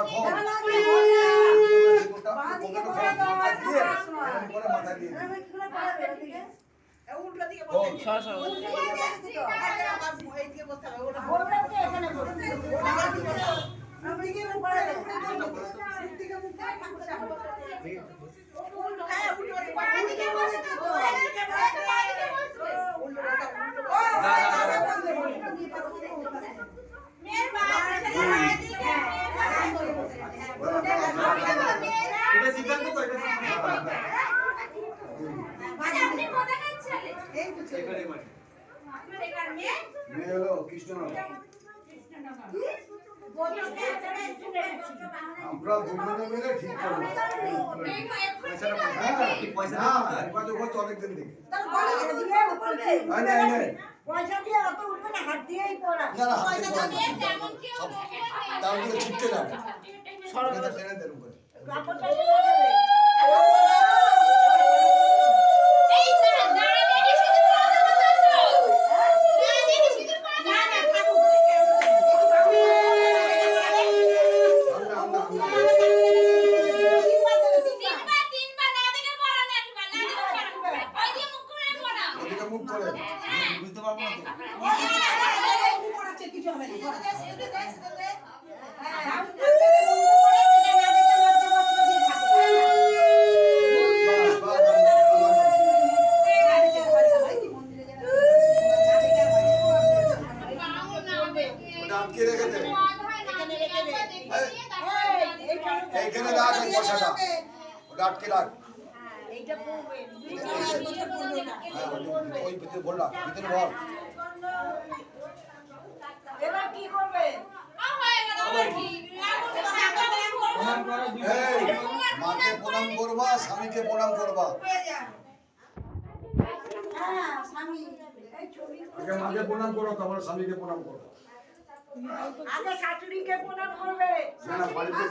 রাখো মাথা দিয়ে উল্টো দিকে আমরা দুজনে মিলে ঠিক করবো অনেকদিন থেকে পয়সা দিয়ে অত উঠবে না, হাত দিয়েই পড়া। ছিটতে যাবে কাপড়টা দিয়ে দেবে। মুখ করে বুঝতে পারবো না এইখানে রাখ এই পয়সাটা আটকে রাখ ওই ভিতরে বললাম ভিতরে বল এবার কি করবে? মাকে প্রণাম করবা, স্বামীকে প্রণাম করবা। আগে মাকে প্রণাম করো, তারপর স্বামীকে প্রণাম করো। আগে শাশুড়িকে প্রণাম করবে। না বাড়িতে